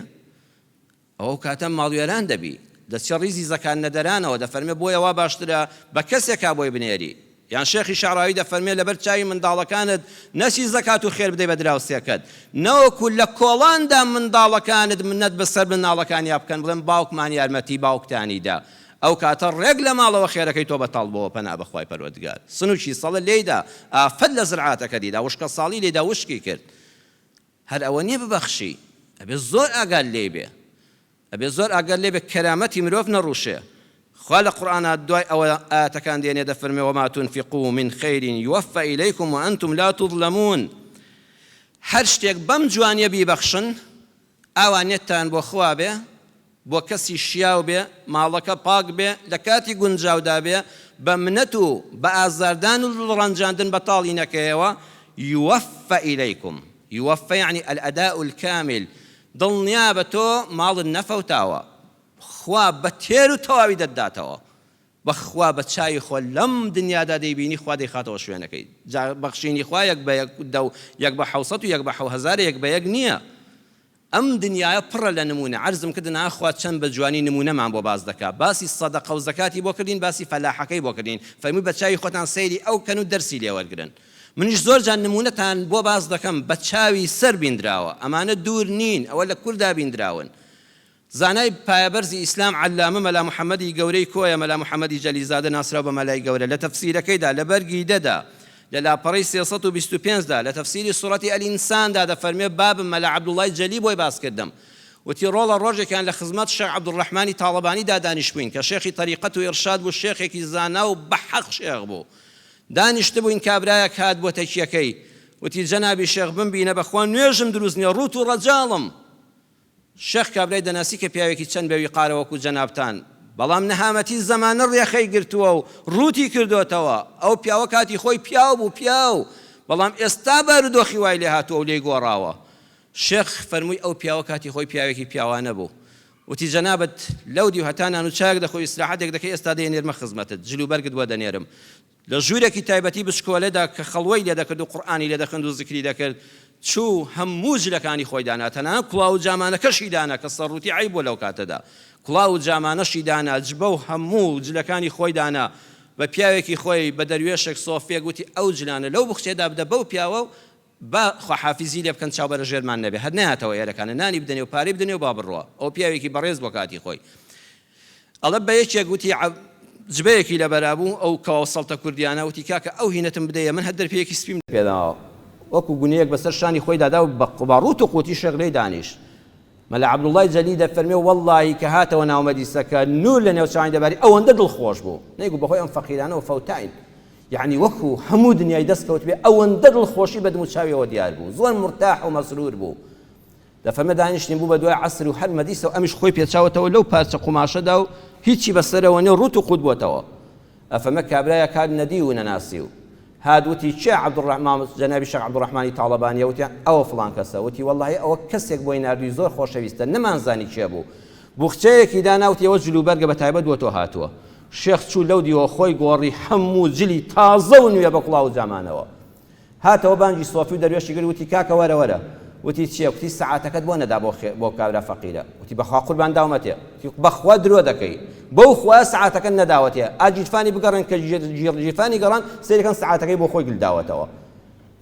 ئەو کاتە ماڵوێران دەبی دەچێ ڕیزی زەکات نەدەرانەوە دەفەرمێ بۆیە وا باشترە بە کەسێکا بۆی بنێری یان شێخی شەعراوی دەفەرمێ لەبەر چاوی منداڵەکانت نەچی زەکات و خێر بدەی بە دراوسێکت نەوەکو لە کۆڵاندا منداڵەکانت منەت بەسەر مناڵەکانیا بکەن بڵێن باوکمان یارمەتی باوکتانیدا ئەو کاتە ڕێک لە ماڵەوە خێرەکەی تۆ بەتاڵ بۆ پەنا بەخوای پەروەردگار سنووکی سەڵە لێیدا ئافەت لە زرعاتەکە دیدا وشکە ساڵی لێدا وشکی کرد هەر ئەوە نییە ببەخشی ئەبێ زۆر ئاگال لێ بێ ئەبێ زۆر ئاگال لێ بێ کەرامەتی مرۆڤ نەڕووشێ خوا لە قورئانە دوای ئەوە ئاەتەکان دێنێ دەفەرمێ وما تنفقوا من خير يوفى إليكم وأنتم لا تظلمون هەر شتێک بەم جوانیە بیبەخشن ئاوانێتتان بۆ خوا بێ بۆ کەسی شیاو بێ ماڵەکە پاک بێ لە کاتی گونجاودا بێ بە منەت و بە ئازاردان و ڕەنجاندن بەتاڵی نەکەیەوە يوفى إليكم يوفى يعني الأداء الكامل دڵنیا بە تۆ ماڵت نەفەوتاوە، خوا بە تێر و تەواوی دەتداتەوە، بەخوا بە چاوی خۆ لەم دنیادا دەیبینی خوا دەیخاتەوە شوێنەکەی. بەخشینی خوا یەک بە یەک بە 600 و یەک بە 7000 یەک بە یەک نییە. ئەم دنیاە پڕە لە نمونە. عەرزم کردن ئاخوا چەند بە جوانی نمونەمان بۆ باز دەکات. باسی سەدەقە و زەکاتی بۆ کردین، باسی فەلاحەکەی بۆ کردین. فەرمووی بە چاوی خۆتان سەیری ئەو کەن و دەرسی لێ وەرگرن. منیش زۆر جان نمونەتان بۆ باز دەکەم بە چاوی سەر بینراوە. ئەمانە دوور نین، ئەوە لە کووردا بینراون. زانای پایەبەرزی ئیسلام عەلامە مەلا محەممەدی گەورەی کۆیە، مەلا محەممەدی جەلیزادە ناسراو بە مەلای گەورە لە تەفسیرەکەیدا لە بەرگی دەدا لە لاپەڕەی 325دا لە تەفسیری سوڕەتی ئەلئینساندا دەفەرمێ بابم مەلا عەبدوڵڵای جەلی بۆی باس کردم. وتی ڕۆڵە ڕۆژێکیان لە خزمەت شێخ عەبدوڕەحمانی تاڵەبانیدا دانیشتبووین کە شێخی تەریقەت و ئێرشاد بوو، شێخێکی زانا و بەحەق شێخ بوو. دانیشتبووین کابرایەک هات بۆ تەکیەکەی، وتی جەنابی شێخ بمبینە بەخوا نوێژم دروست نییە، ڕوت و ڕەجاڵم. شێخ کابرای دەناسی کە پیاوێکی چەند بەوی قارەوەکو جەنابتان، بەڵام نەهامەتی زەمانە ڕێخەی گرتووە و ڕووتی کردوێتەوە. ئەو پیاوە کاتی خۆی پیاو بوو پیاو، بەڵام ئێستا بارودۆخی وای لێ هاتووە و لێی گۆڕاوە. شێخ فەرمووی ئەو پیاوە کاتی خۆی پیاوێکی پیاوانە بوو. وتی جەنابەت لەو دی و هەتانان و چاک دەخۆی ئیستراحەتێک دەکەی، ئێستا دێنێرمە خزمەتت، جلوبەرگت بۆ دەنێرم. لە ژوورێکی تایبەتی بشکۆلەدا کە خەڵوەی لێ دەکرد و قورئانی لێ دەخوێند و زیکری دەکرد، چوو هەموو جلەکانی خۆی دانا، تەنانەت کوڵاو و جامانەکەشی دانا کە سەرڕووتی عەیب بۆ لەو کاتەدا. کوڵاو و جامانەشی دانا، جبە و هەموو جلەکانی خۆی دانا. بە پیاوێکی خۆی بە دەروێشێک سۆفێک وتی ئەو جلانە لەو بخچێدا بدە بەو پیاوە و با خواحافیزی لێ بکەن چاوبەرە ژێرمان نەبێ، هەر نەهاتەوە ئێرەکانە، نانی بدەنێ و پارەی بدەنێ و با بڕۆ. ئەو پیاوێکی بەڕێز بۆ کاتی خۆی. ئەڵە بە یەکێک وتی جبەیەکی لەبەرا بوو، ئەو کەوا سەڵتە کوردیانە، وتی کاکە ئەو هینەتم بدەیە، من هەر دەرپێکی سپیم پێداوە. وەکو گونەیەک بەسەر شانی خۆی دادا و بە ڕووت و قوتی شێغلەی دانیشت. مەلا عەبدوڵڵای جەلی دەفەرمێ وەڵڵاهی کە هاتەوە ناو مەجلیسەکە نور لە نێوچانی دەباری ئەوەندە دڵخۆش بوو، نەیگو بەخۆی ئەم فەقیرانەوە فەوتاین، یعنی وەکو هەموو دنیای دەستکەوت بێ ئەوەندە دڵخۆشی بە دم و چاویەوە دیار بوو، زۆر مرتاح و مەسرور بوو. دەفەرمێ دانیشتین بوو بە دوای عەسر و هەر مەجلیسەوە ئەمیش خۆی پێچاوەتەوە لەو پارچە قوماشەدا و هیچی بەسەرەوە نێ، ڕوت و قوت بووەتەوە. ئەفەرمێ کابرایە کار نەدی و نەناسی و هادوتی چێ عەبدوڕەحمان جەنابی شێخ عەبدوڕەحمانی تاڵەبانیە، وتیان ئەوە فڵان کەسە، وتی وەڵڵاهی ئەوە کەسێک بۆی ناردووی زۆر خۆشەویستە، نەمانزانی چێ بوو. بوخچەیەکی داناوتی ئەوە جلوبەرگە بە تایبەت بۆ تۆ هاتووە. شێخ چوو لەو دیوە خۆی گۆڕی هەموو جلی تازە و نوێ بە کوڵاو و جامانەوە. هاتەوە بانگی سۆفی و دەروێشی کرد، وتی کاکە وەرە وەرە. وتی چییە؟ وتی سەعاتەکەت بۆ نەدا بۆ کابرا فەقیرە. وتی بەخوا قوربان داومەتێ، بەخوا درۆ دەکەی، بەو خوا سەعاتەکەت نەداوەتێ، ئاجیرفانی بگەڕێن کە جیرفانی گەڕان سەیرەکەن سەعاتەکەی بۆ خۆی گلداوەتەوە.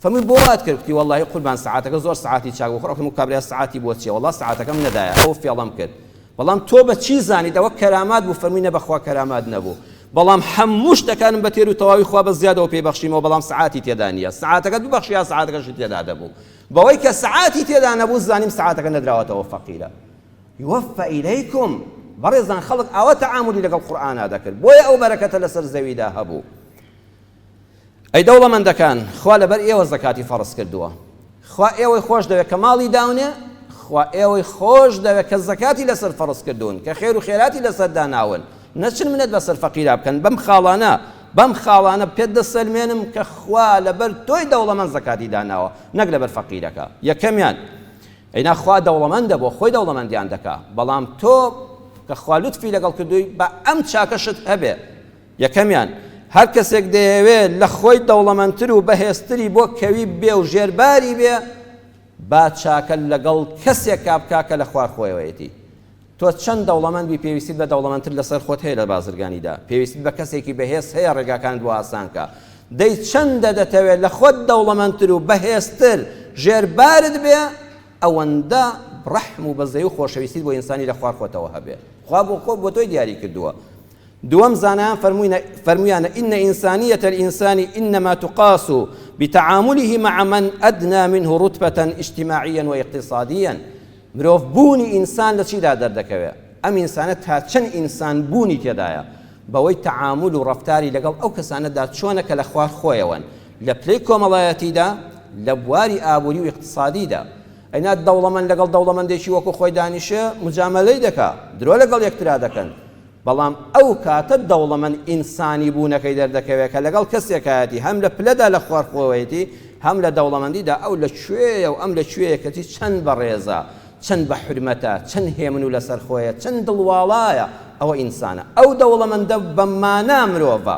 فەرمووی بۆ وات کرد؟ وتی وەڵڵاهی قوربان سەعاتەکە زۆر سەعاتی چاک بوو. خۆڕەکەم و کابرا سەعاتی بۆ چییە؟ وەڵڵا سەعاتەکەم نەدایە، ئەو فێڵەم کرد. بەڵام تۆ بە چی زانیت؟ ئەوە کەرامات بوو. فەرمووی نە بەخوا کەرامات نەبوو، بەڵام هەموو شتەکانم بە تێر و تەواوی خوا بە زیادەوە پێبەخشیمەوە، بەڵام سەعاتی تێدا نییە. سەعاتەکەت ببەخشی یا سەعاتەکەشت تێدا دەبوو. بەوەی کە سەعاتی تێدا نەبوو زانیم سەعاتەکە نەدراوەتەوە فەقیرە. یوەفە ئیلەیکم، بەڕێزان خەڵک ئەوە تەعاملی لەگەڵ قورئانە دەکرد، بۆیە ئەو بەرەکەتە لەسەر زەویدا هەبوو. ئەی دەوڵەمەندەکان، خوا لەبەر ئێوە زەکاتی فەرز کردووە. خوا ئێوەی خۆش دەوێت کە ماڵی داونێ، خوا ئێوەی خۆش دەوێت کە زەکاتی لەسەر فەرز کردوون، کە خێر و خێراتی لەسەر داناون، نەچن منەت بەسەر فەقیرا بکەن. بەم خاڵانە پێت دەسەلمێنم کە خوا لەبەر تۆی دەوڵەمەند زەکاتی داناوە، نەک لەبەر فەقیرەکە. یەکەمیان ئەینا خوا دەوڵەمەندە بۆ خۆی دەوڵەمەندیان دەکا، بەڵام تۆ کە خوا لوتفی لەگەڵ کردووی بە ئەم چاکەشت هەبێ. یەکەمیان هەر کەسێک دەیەوێت لە خۆی دەوڵەمەندتر و بەهێزتری بۆ کەوی بێ و ژێرباری بێ، با چاکە لەگەڵ کەسێک کابکا کە لە خوار خۆیەوەیەتی. تۆ چەند دەوڵەمەند پێویستیت بە دەوڵەمەندتر لەسەر خۆت هەیە لە بازرگانیدا، پێویستیت بە کەسێکی بەهێز هەیە ڕێگاکانت بۆ ئاسانکە. دەی چەندە دەتەوێت لە خۆت دەوڵەمەندتر و بەهێزتر ژێربارت بێ، ئەوەندە ڕەحم و بەزەی و خۆشەویستیت بۆ ئینسانی لە خوار خۆتەوە هەبێ. خوا بۆ خۆت بۆ تۆی دیاری کردووە. دووەم زانایان فەرموویانە ئینە ئینسانیەتە الئینسانی ئینەما تقاس بتعامله مع من ئەدنا منه رتبة اجتماعيا واقتصاديا. مرۆڤ بوونی ئینسان لە چیدا دەردەکەوێت؟ ئەم ئینسانە تا چەند ئینسان بوونی تێدایە، بەوەی تەعامل و ڕەفتاری لەگەڵ ئەو کەسانەدا چۆنە کە لە خوار خۆیەوەن، لە پلەی کۆمەڵایەتیدا، لە بواری ئابووری و اقتصادیدا. ئەینا دەوڵەمەند لەگەڵ دەوڵەمەندێکی وەکو خۆی دانیشە مجامەلەی دەکا، درۆ لەگەڵ یەکترا دەکەن، بەڵام ئەو کاتە دەوڵەمەند ئینسانی بوونەکەی دەردەکەوێت کە لەگەڵ کەسێکایەتی هەم لە پلەدا لە خوارخۆیەتی هەم لە دەوڵەمەندیدا ئەو لە کوێیە و ئەم لە کوێیە کەتی چەند بەڕێزە، چەند بە حرمەتە، چەند هێمن و لەسەر خۆیە، چەند دڵواڵایە ئەوە ئینسانە. ئەو دەوڵەمەندە بەمانە مرۆڤە.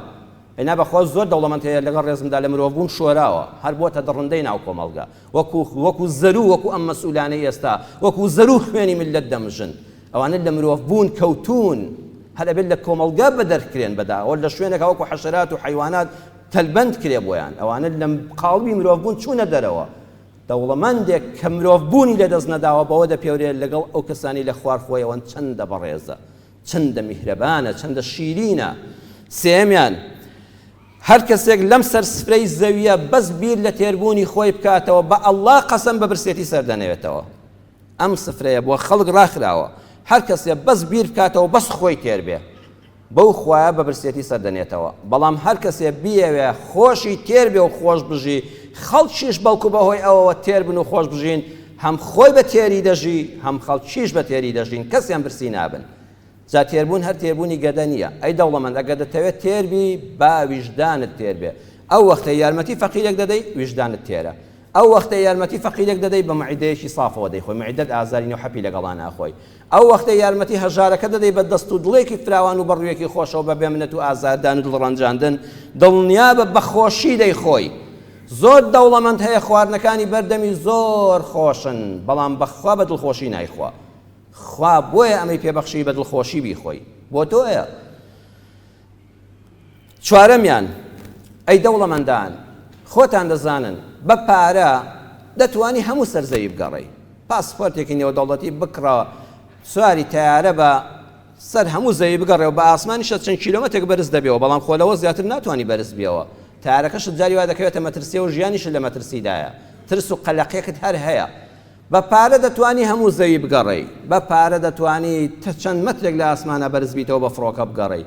ئەینا بەخۆ زۆر دەوڵەمەند هەیە لەگەڵ ڕێزمدا لە مرۆڤ بوون شۆراوە، هەر بۆتە دڕندەی ناو کۆمەڵگا، وەکو زەرو، وەکو ئەم مەسئولانەی ئێستا، وەکو زەرو خوێنی ملت دەمژن. ئەوانە لە مرۆڤ بوون کەوتون، هەر ئەبێت لە کۆمەڵگا بەدەرکرێن بەداوە، لە شوێنێکە وەکو حەشەرات و حیوانات تەلبەند کرێ بۆیان. ئەوانە لە قاڵبی مرۆڤ بوون چوونە دەرەوە. دەوڵەمەندێک کە مرۆڤ بوونی لەدەست نەداوە بەوە دەپێورێت لەگەڵ ئەو کەسانی لە خوار خۆیەوەن چەندە بەڕێزە، چەندە میهرەبانە، چەندە شیرینە. سێمیان هەر کەسێک لەم سەر سفرەی زەویە بەس بیر لە تێربوونی خۆی بکاتەوە بە ئەڵڵا قەسەم بە برسێتی سەردەنەوێتەوە. ئەم سفرەیە بۆ خەڵک ڕاخراوە، هەر کەسێک بەس بیر بکاتەوە بەس خۆی تێر بێ بەو خوایە بە برسێتی سەردەنێتەوە. بەڵام هەر کەسێک بیەوێ خۆشی تێر بێ و خۆش بژی، خەڵکیش بەڵکو بەهۆی ئەوەوە تێر بن و خۆش بژین، هەم خۆی بە تێری دەژی، هەم خەڵکیش بە تێری دەژین، کەسیان برسی نابن. جا تێربوون هەر تێربوونی گەدە نییە. ئەی دەوڵەمەند ئەگەر دەتەوێت تێربی با ویژدانت تێر بێ. ئەو وەختە یارمەتی فەقیرێک دەدەی ویژدانت تێرە. ئەو وەختە یارمەتی فەقیرێک دەدەی بە معیدەیەکی صافەوە دەیخۆی، معیدەت ئازاری و حەپی لەگەڵا ناخۆی. ئەو وەختە یارمەتی هەژارەکە دەدەی بە دەست و دڵێکی فراوان و بەڕوویەکی خۆشەوە بە بێمنەت و ئازاردان و دڵڕەنجاندن، دڵنیا بە بەخۆشی دەیخۆی. زۆر دەوڵەمەند هەیە خواردنەکانی بەردەمی زۆر خۆشن، بەڵام بەخوا بە دڵخۆشی نایخوا. خوا بۆیە ئەمەی پێبەخشی بە دڵخۆشی بیخۆی، بۆ تۆیە. چوارەمیان ئەی دەوڵەمەندان، خۆتان دەزانن بە پارە دەتوانی هەموو سەرزەوی بگەڕی. پاسپۆرتێکی نێودەوڵەتی بکڕە، سواری تەیارە بە سەر هەموو زەوی بگەڕێەوە، بە ئاسمانیشە چەند کیلۆمەتێک بەرز دەبێەوە، بەڵام خۆلەوە زیاتر ناتوانانی بەرز بێەوە. تارەکەشت جاری وا دەکەوێتە مەترسیە و ژیانیش لە مەترسیدایە، ترس و قەلەقێکت هەر هەیە. بە پارە دەتوانی هەموو زەوی بگەڕی، بە پارە دەتوانی چەند مەترێک لە ئاسمانە بەرز بیتەوە بە فڕۆکە بگەڕی،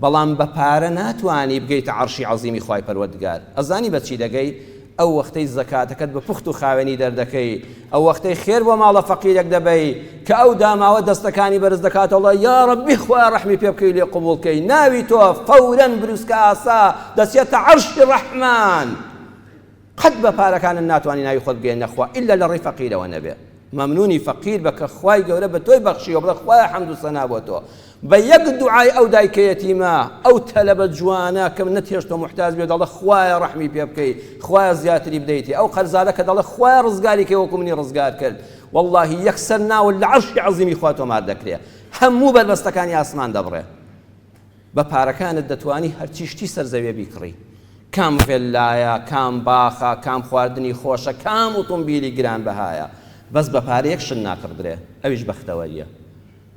بەڵام بە پارە ناتوانی بگەیتە عەرشی عەزیمی خوای پەروەردگار. ئەزانی بە چی دەگەی؟ ئەو وەختەی زەکاتەکەت بە پوخت و خاوێنی دەردەکەی، ئەو وەختەی خێر بۆ ماڵە فەقیرێک دەبەی کە ئەو داماوە دەستەکانی بەرز دەکاتەوە، یا ڕەبی خوای ڕەحمی پێ بکەی لێ قبوڵکەی، ناوی تۆ فەورەن بروسکە ئاسا دەچێتە عەرشی ڕەحمان. قەت بە پارەکانت ناتوانی ناوی خۆت بگەیەنە خوا ئیلا لە ڕێی فەقیرەوە نەبێ. مەمنونی فەقیر بە کە خوای گەورە بە تۆی بەخشیەوە، بڵێ خوایە حەمد و سەنا بۆ تۆ. بە یەک دوعای ئەو دایکە یەتیمە، ئەو تەلەبە جوانە کە نەتێشتۆ محتاج بێ، دەڵێ خوایە ڕەحمی پێ بکەی، خوایە زیاتری بدەیتی. ئەو قەرزارە کە دەڵێ خوایە ڕزگاری کەی وەکو منی ڕزگار کرد، وەڵڵاهی یەکسەر ناوت لە عەرشی عەزیمی خوا تۆمار دەکرێ، هەموو بەربەستەکانی ئاسمان دەبڕێ. بە پارەکانت دەتوانی هەرچی شتی سەرزەویە بیکڕی، کام ڤێلایە، کام باخە، کام خواردنی خۆشە، کام ئۆتۆمبیلی گرانبەهایە، بەس بە پارەیەک شن ناکردرێ، ئەویش بەختەوەریە.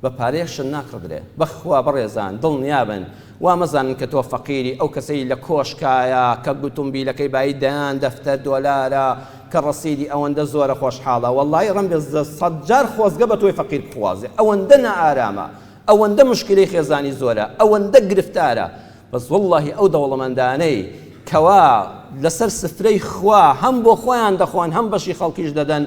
بە پارەیەک شن ناکردرێ. بەخوا بەڕێزان دڵنیابن، وا مەزانن کە تۆ فەقیری، ئەو کەسەی لە کۆشکایە کە ئۆتۆمبیلەکەی بای دەیان دەفتەر دۆلارە کە ڕەسیدی ئەوەندە زۆرە خۆشحاڵە، وەڵڵاهی ڕەنبێ 100 جار خۆزگە بە تۆی فەقیر بخوازێ، ئەوەندە نائارامە، ئەوەندە مشکلەی خێزانی زۆرە، ئەوەندە گرفتارە. بەس وەڵڵاهی ئەو دەوڵەمەندانەی کەوا لەسەر سفرەی خوا هەم بۆ خۆیان دەخۆن، هەم بەشی خەڵکیش دەدەن،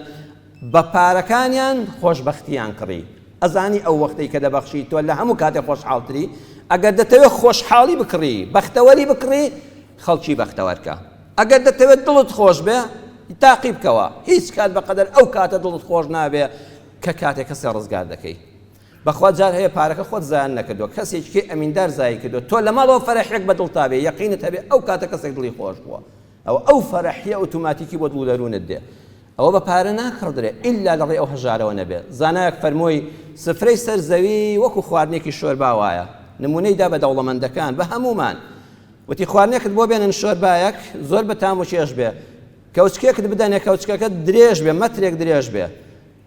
بە پارەکانیان خۆشبەختیان کڕی. ئەزانی ئەو وەختەی کە دەبەخشی تۆ لە هەموو کاتێک خۆشحاڵتری، ئەگەر دەتەوێت خۆشحاڵی بکڕی، بەختەوەری بکڕی، خەڵکی بەختەوەرکە. ئەگەر دەتەوێت دڵت خۆش بێ، تاقی بکەوە، هیچ کات بەقەدەر ئەو کاتە دڵت خۆش نابێ کە کاتێک کەسێ ڕزگار دەکەی. بەخوا جار هەیە پارەکە خۆت زایان نەکردووە، کەسێکی ئەمیندار زای کردووە، تۆ لە ماڵەوە فەرەحێک بە دڵتا بێ، یەقینت هەبێ ئەو کاتە کەسێک دڵی خۆش بووە، ئەو فەرەحیە ئۆتۆماتیکی بۆ دڵ دەروونت دێ. ئەوە بە پارە ناکڕدرێ ئیلا لە ڕێی ئەو هەژارەوە نەبێ. زانایەک فەرمۆی سفرەی سەر زەوی وەکو خواردنێکی شۆرباوایە، نمونەی دا بە دەوڵەمەندەکان بە هەمومان. وتی خواردنێکت بۆ بێنن شۆربایەک زۆر بە تام و چێش بێ، کەوچکێکت بدەنێ، کەوچکەکە درێژ بێ، مەترێک درێژ بێ،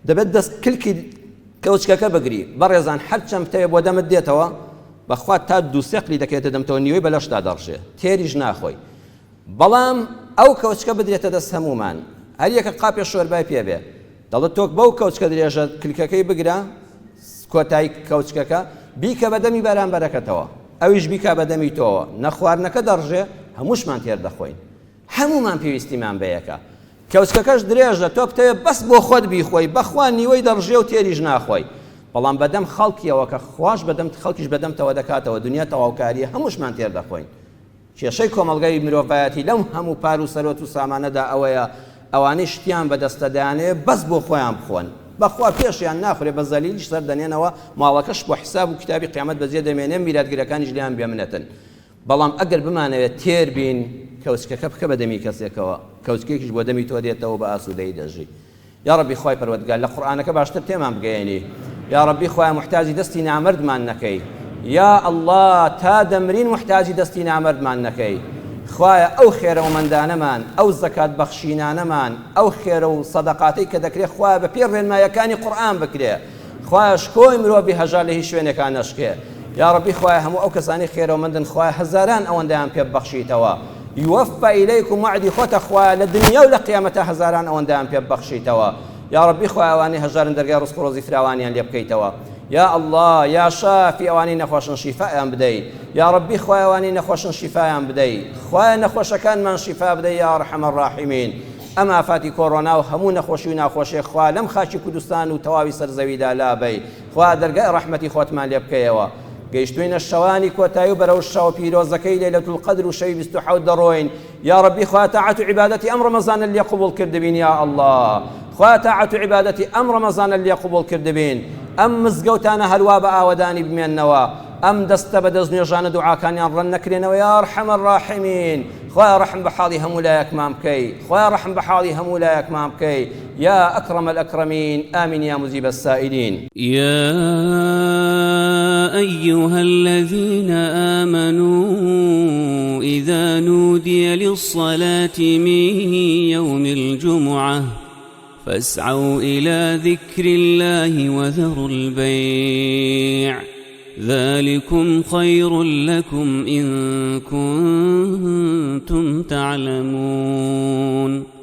دەبێت دەست کلکی کەوچکەکە بگری. بەڕێزان هەرچەند تەوێ بۆ دەمت دێتەوە، بەخوا تا دوو سێقلی دەکەێتە دەمتەوە، نیوەی بەلەشتا دەڕژێ، تێریش ناخۆی. بەڵام ئەو کەوچکە بدرێتە دەست هەمومان، هەر یەکە قاپێ شۆربای پێ بێ، دەڵێت تۆک بەو کەوچکە درێژە کلکەکەی بگرە، کۆتایی کەوچکەکە بیکە بەدەمی بەرامبەرەکەتەوە، ئەویش بیکە بەدەمی تۆوە، نەخواردنەکە دەڕژێ، هەمووشمان تێر دەخۆین، هەمومان پێویستیمان بەیەکە. کەوچکەکەش درێژە، تۆ بتەوێت بەس بۆ خۆت بیخۆی، بەخوا نیوەی دەڕژێ و تێریش ناخۆی، بەڵام بەدەم خەڵکیەوە کە خواش بەدەم خەڵکیش بەدەمتەوە دەکاتەوە، دنیا تەواوکاریە، هەمووشمان تێر دەخۆین. کێشەی کۆمەڵگەی مرۆڤایەتی لەم هەموو پار و سەرۆت و سامانەدا ئەوەیە ئەوانەی شتیان بەدەستەدانێ بەس بۆ خۆیان بخۆن، بەخوا پێشیان ناخورێ بە زەلیلیش سەر دەنێنەوە ماڵەکەش بۆ حساب و کتابی قیامەت بەجێ دەمێنێ میراتگرەکانیش لیان بێمنەتن بەڵام ئەگەر بمانەوێت تێر بین کەوچکەکە بکە بە دەمی کەسێکەوە کەوچکێکیش بۆ دەمی تۆ دێتەوە بە ئاسوودەی دەژی یا ربی خوای پەروەردگار لە قورئانەکە باشتر تێمان بگەیەنی یا ربی خوای محتاجی دەستی نامەردمان نەکەی یا الله تا دەمرین محتاجی دەستی نامەردمان نەکەی خوایە ئەو خێرە و مندانەمان ئەو زەکات بەخشینانەمان ئەو خێرە و سەدەقاتەی کە دەکرێت خوایە بە پێ ڕێنمایەکانی قورئان بکرێ خوایە شکۆی مرۆڤی هەژار لە هیچ شوێنێکان نەشکێ یا ربی خوایە هەموو ئەو کەسانی خێرە و مندن خوایە هەزاران ئەوەندەیان پێ ببەخشیتەوە يوفى إليكم وعدي خوت أخوة للدنيا ولا قيامتها هزاران أو اندام ببخشي توا يا ربي خوة أواني هزار درجة رزق روزي فراواني اللي يبكي توا يا الله يا شافي أواني نخوشن شفاء بدي يا ربي خوة أواني نخوشن شفاء بدي خوة نخوش كان من شفاء بدي يا أرحم الراحمين أما فاتي كورونا وهمو نخوشي نخوشي خوة لم خاشي كردستان وتواوي سرزويدا لا بي خوة درجة رحمتي خوت مال يبكي توا گەیشتوینە شەوانی کۆتایی و بەرەو شەو پیرۆزەکەی لەیلەتول القەدر و شەوی 27 دەڕۆین یا ربی خوا تاعەت و عیبادەتی ئەم ڕەمەزانە لێ قبوڵ کردبین یا الله خوا تاعەت و عیبادەتی ئەم ڕەمەزانە لێ قبوڵ کردبین ئەم مزگەوتانە هەلوا بە ئاوەدانی بمێننەوە ئەم دەستە بە دەست نوێژانە دوعاکانیان ڕەن نەکرێنەوە یا ئەرحەم الراحمین خوای ڕەحم بە حاڵی هەموو لایەکمان بکەی خوای ڕەحم بە حاڵی هەموو لایەکمان بکەی يا أكرم الأكرمين آمين يا مجيب السائلين يا أيها الذين آمنوا إذا نودي للصلاة من يوم الجمعة فاسعوا إلى ذكر الله وذروا البيع ذلكم خير لكم إن كنتم تعلمون